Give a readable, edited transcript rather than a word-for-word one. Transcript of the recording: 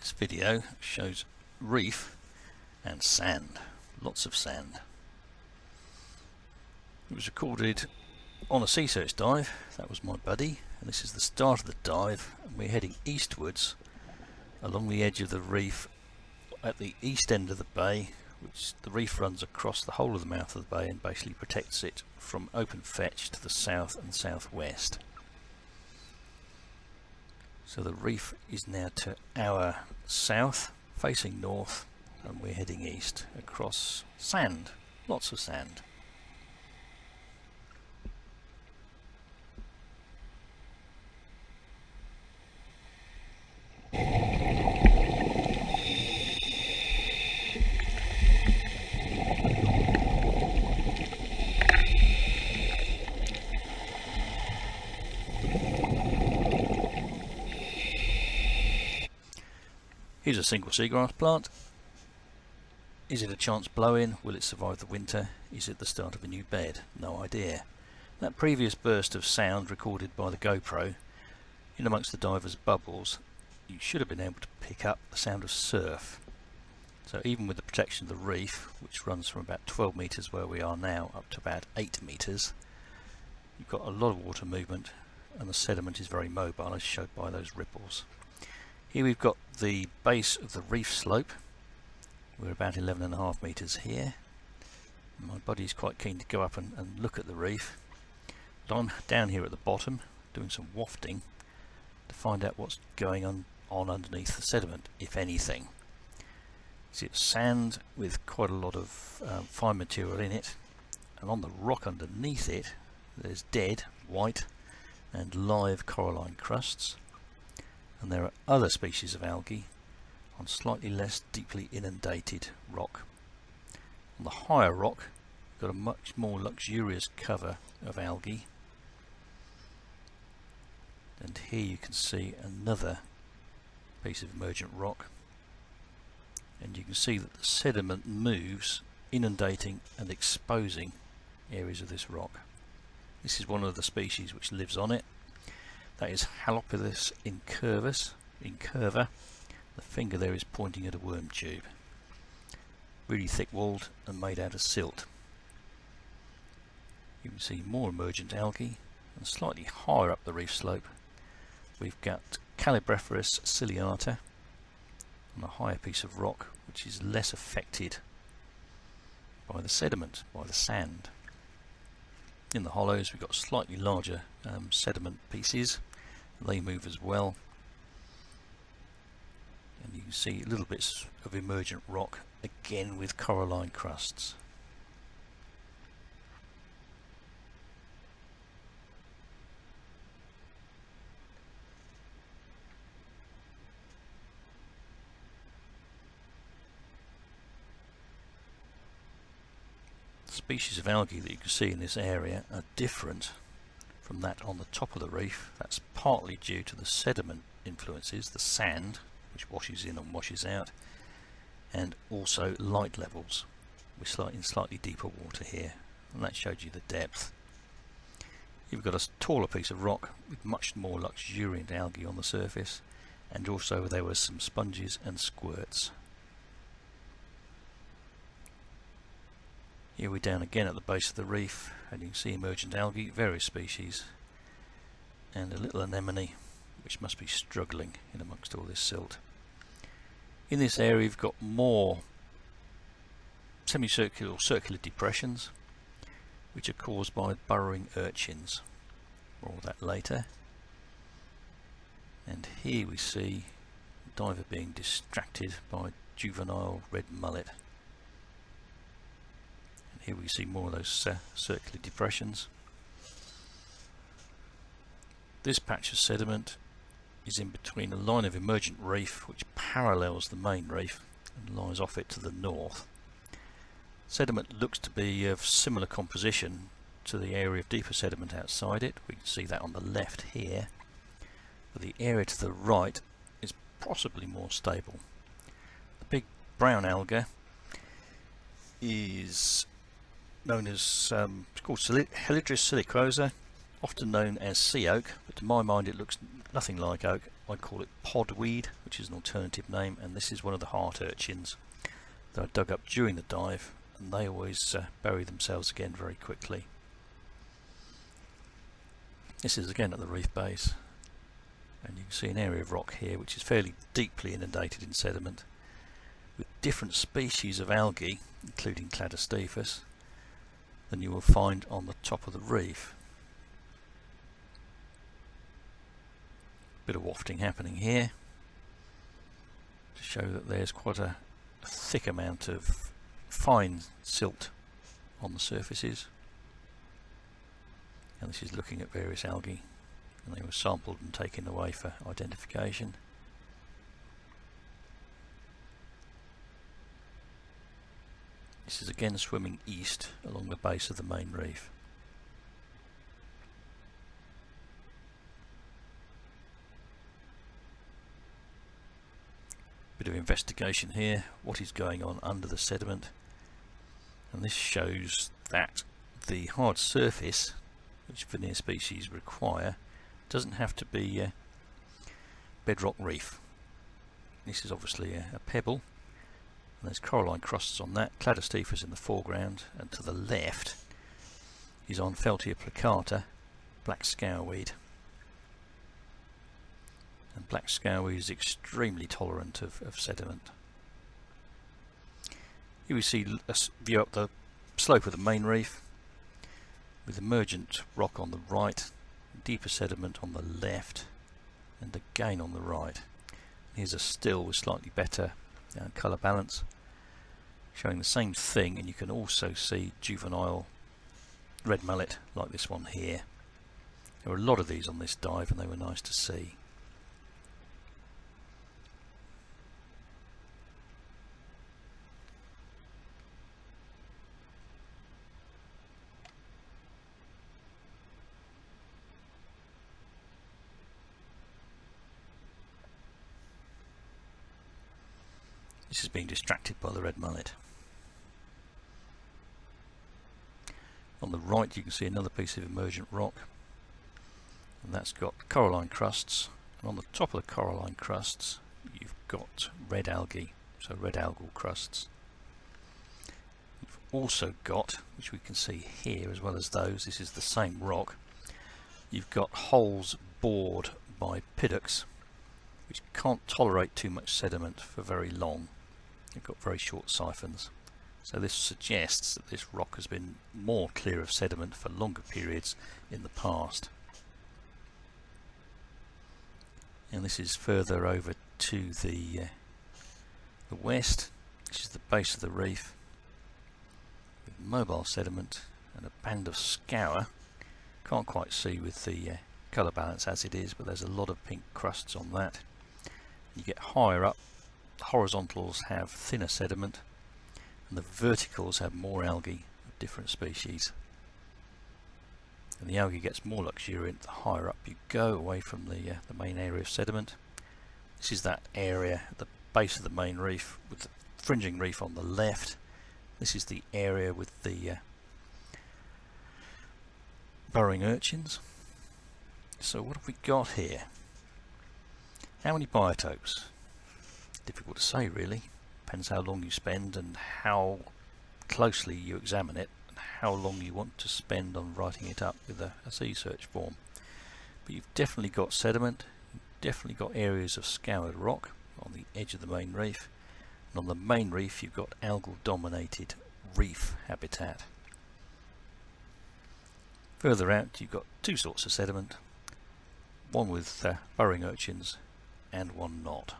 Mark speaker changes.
Speaker 1: This video shows reef and sand, lots of sand. It was recorded on a sea search dive. That was my buddy, and this is the start of the dive, and we're heading eastwards along the edge of the reef at the east end of the bay, which the reef runs across the whole of the mouth of the bay and basically protects it from open fetch to the south and southwest. So the reef is now to our south, facing north, and we're heading east across sand, lots of sand. Here's a single seagrass plant. Is it a chance blow-in? Will it survive the winter? Is it the start of a new bed? No idea. That previous burst of sound recorded by the GoPro, in amongst the diver's bubbles, you should have been able to pick up the sound of surf. So even with the protection of the reef, which runs from about 12 metres where we are now up to about 8 metres, you've got a lot of water movement, and the sediment is very mobile, as shown by those ripples. Here we've got the base of the reef slope. We're about 11.5 metres here. My buddy's quite keen to go up and look at the reef. But I'm down here at the bottom doing some wafting to find out what's going on underneath the sediment, if anything. It's sand with quite a lot of fine material in it, and on the rock underneath it there's dead, white and live coralline crusts. And there are other species of algae on slightly less deeply inundated rock. On the higher rock, you've got a much more luxurious cover of algae. And here you can see another piece of emergent rock. And you can see that the sediment moves, inundating and exposing areas of this rock. This is one of the species which lives on it. That is Halidrys incurva. The finger there is pointing at a worm tube. Really thick walled and made out of silt. You can see more emergent algae, and slightly higher up the reef slope we've got Halidrys ciliata on a higher piece of rock which is less affected by the sediment, by the sand. In the hollows we've got slightly larger sediment pieces. They move as well, and you can see little bits of emergent rock again with coralline crusts. The species of algae that you can see in this area are different from that on the top of the reef. That's partly due to the sediment influences, the sand which washes in and washes out, and also light levels. We're in slightly deeper water here, and that showed you the depth. You've got a taller piece of rock with much more luxuriant algae on the surface, and also there were some sponges and squirts. Here we're down again at the base of the reef, and you can see emergent algae, various species, and a little anemone which must be struggling in amongst all this silt. In this area you've got more semicircular or circular depressions which are caused by burrowing urchins. More of that later. And here we see the diver being distracted by juvenile red mullet. And here we see more of those circular depressions. This patch of sediment is in between a line of emergent reef which parallels the main reef and lies off it to the north. Sediment looks to be of similar composition to the area of deeper sediment outside it. We can see that on the left here, but the area to the right is possibly more stable. The big brown alga is known as it's called Halidrys siliquosa, often known as sea oak, but to my mind it looks nothing like oak. I call it podweed, which is an alternative name, and this is one of the heart urchins that I dug up during the dive, and they always bury themselves again very quickly. This is again at the reef base, and you can see an area of rock here which is fairly deeply inundated in sediment, with different species of algae, including Cladostifus, than you will find on the top of the reef. Bit of wafting happening here to show that there's quite a thick amount of fine silt on the surfaces, and this is looking at various algae, and they were sampled and taken away for identification. This is again swimming east along the base of the main reef. Bit of investigation here, what is going on under the sediment, and this shows that the hard surface which Veneer species require doesn't have to be bedrock reef. This is obviously a pebble, and there's coralline crusts on that, Cladostifus in the foreground, and to the left is on Feltia plicata, black scourweed. And black scourweed is extremely tolerant of sediment. Here we see a view up the slope of the main reef, with emergent rock on the right, deeper sediment on the left, and again on the right. Here's a still with slightly better colour balance, showing the same thing, and you can also see juvenile red mullet like this one here. There were a lot of these on this dive, and they were nice to see. This is being distracted by the red mullet. On the right you can see another piece of emergent rock, and that's got coralline crusts, and on the top of the coralline crusts you've got red algae, so red algal crusts. You've also got, which we can see here as well as those, this is the same rock, you've got holes bored by piddox which can't tolerate too much sediment for very long. They've got very short siphons, so this suggests that this rock has been more clear of sediment for longer periods in the past. And this is further over to the west, which is the base of the reef, with mobile sediment and a band of scour. Can't quite see with the colour balance as it is, but there's a lot of pink crusts on that. You get higher up, the horizontals have thinner sediment, and the verticals have more algae of different species. And the algae gets more luxuriant the higher up you go away from the main area of sediment. This is that area at the base of the main reef with the fringing reef on the left. This is the area with the burrowing urchins. So what have we got here? How many biotopes? Difficult to say really. Depends how long you spend and how closely you examine it, and how long you want to spend on writing it up with a sea search form. But you've definitely got sediment, you've definitely got areas of scoured rock on the edge of the main reef, and on the main reef you've got algal dominated reef habitat. Further out you've got two sorts of sediment, one with burrowing urchins and one not.